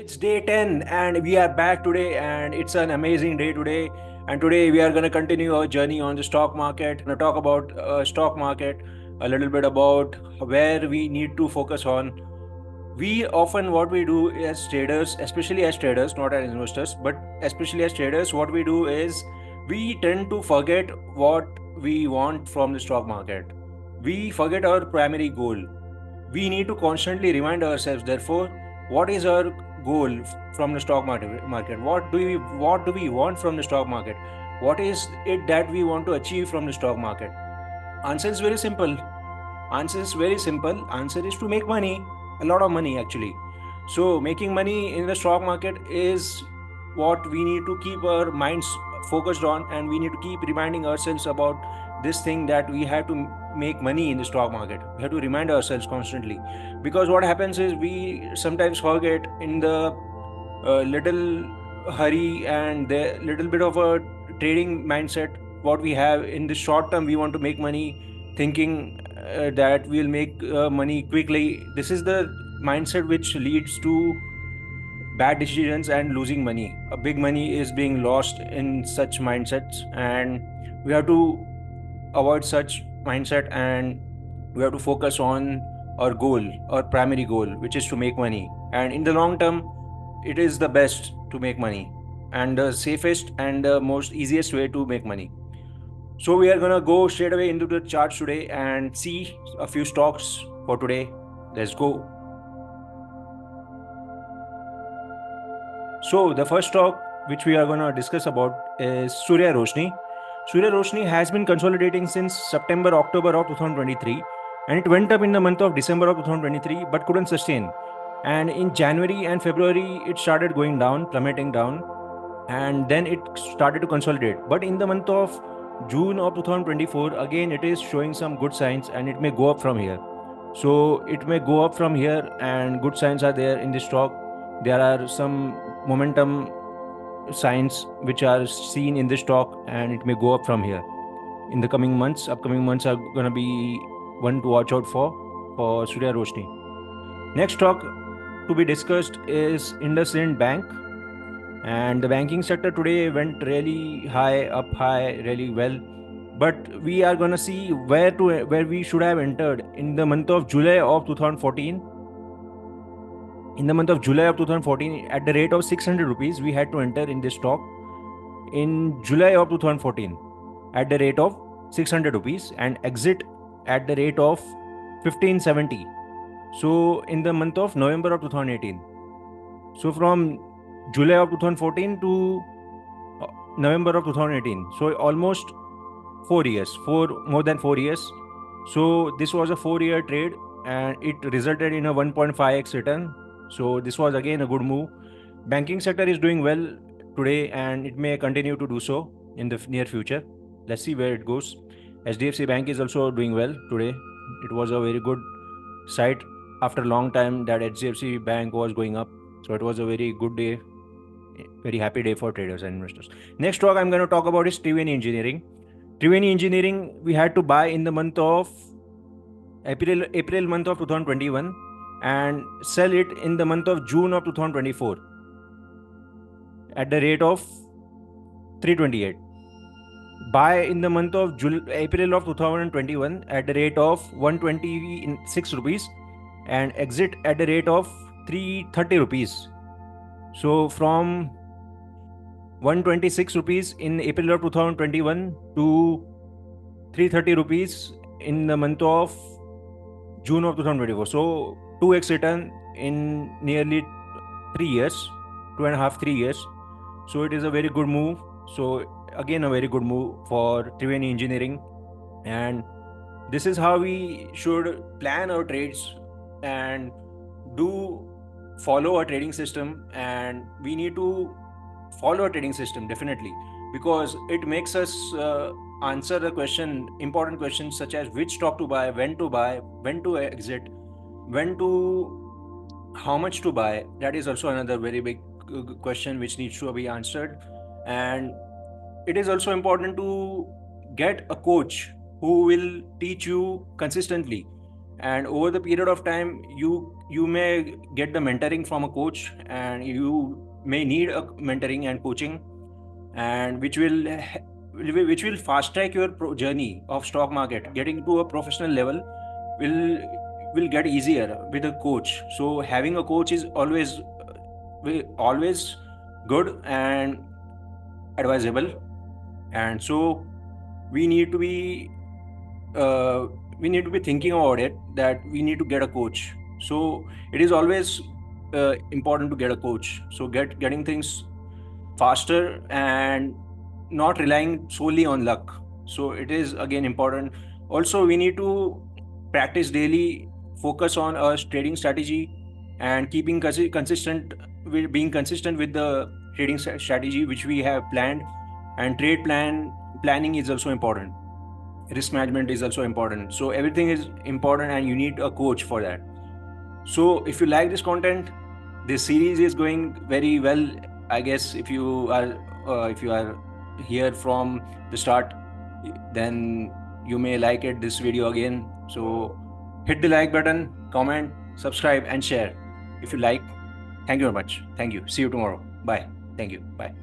It's day 10 and we are back today, and it's an amazing day today. And today we are going to continue our journey on the stock market. Going to talk about stock market, a little bit about where we need to focus on. We often, what we do as traders, especially as traders, not as investors, but especially as traders, what we do is we tend to forget what we want from the stock market. We forget our primary goal. We need to constantly remind ourselves, therefore, what is our goal from the stock market? What do we want from the stock market? What is it that we want to achieve from the stock market? Answer is very simple. Answer is to make money, a lot of money actually. So making money in the stock market is what we need to keep our minds focused on, and we need to keep reminding ourselves about this thing, that we have to make money in the stock market. We have to remind ourselves constantly, because what happens is we sometimes forget in the little hurry and the little bit of a trading mindset. What we have in the short term, we want to make money, thinking that we'll make money quickly. This is the mindset which leads to bad decisions and losing money. A big money is being lost in such mindsets, and we have to avoid such mindset, and we have to focus on our goal, our primary goal, which is to make money. And in the long term, it is the best to make money, and the safest and the most easiest way to make money. So we are going to go straight away into the charts today and see a few stocks for today. Let's go. So the first stock which we are going to discuss about is Surya Roshni. Surya Roshni has been consolidating since September, October of 2023, and it went up in the month of December of 2023 but couldn't sustain. And in January and February, it started going down, plummeting down, and then it started to consolidate. But in the month of June of 2024, again, it is showing some good signs, and it may go up from here. So it may go up from here, and good signs are there in this stock. There are some momentum signs which are seen in this stock, and it may go up from here in the coming months. Upcoming months are going to be one to watch out for Surya Roshni. Next stock to be discussed is IndusInd Bank, and the banking sector today went really high, really well. But we are going to see where we should have entered in the month of July of 2014. In the month of July of 2014, at the rate of 600 rupees, we had to enter in this stock in July of 2014 at the rate of 600 rupees and exit at the rate of 1570. So in the month of November of 2018. So from July of 2014 to November of 2018. So almost 4 years, more than 4 years. So this was a 4-year trade, and it resulted in a 1.5x return. So this was again a good move. Banking sector is doing well today, and it may continue to do so in the near future. Let's see where it goes. HDFC Bank is also doing well today. It was a very good sight after a long time that HDFC Bank was going up. So it was a very good day, very happy day for traders and investors. Next stock I'm going to talk about is Triveni Engineering. Triveni Engineering, we had to buy in the month of April month of 2021 and sell it in the month of June of 2024 at the rate of 328. Buy in the month of April of 2021 at the rate of 126 rupees and exit at the rate of 330 rupees. So from 126 rupees in April of 2021 to 330 rupees in the month of June of 2024. So 2x return in nearly 3 years, 2.5, 3 years. So it is a very good move. So again, a very good move for Triveni Engineering. And this is how we should plan our trades and do follow a trading system. And we need to follow a trading system definitely, because it makes us answer the important questions such as which stock to buy, when to exit, how much to buy. That is also another very big question which needs to be answered. And it is also important to get a coach who will teach you consistently and over the period of time you may get the mentoring from a coach, and you may need a mentoring and coaching, and which will fast track your journey of stock market. Getting to a professional level will get easier with a coach. So having a coach is always good and advisable. And so we need to be uh, we need to be thinking about it, that we need to get a coach. So it is always important to get a coach, so getting things faster and not relying solely on luck. So it is again important. Also, we need to practice daily, focus on a trading strategy, and keeping consistent with being consistent with the trading strategy which we have planned. And planning is also important. Risk management is also important. So everything is important, and you need a coach for that. So if you like this content, this series is going very well. I guess if you are here from the start, then you may like it this video again. So hit the like button, comment, subscribe, and share if you like. Thank you very much. Thank you. See you tomorrow. Bye. Thank you. Bye.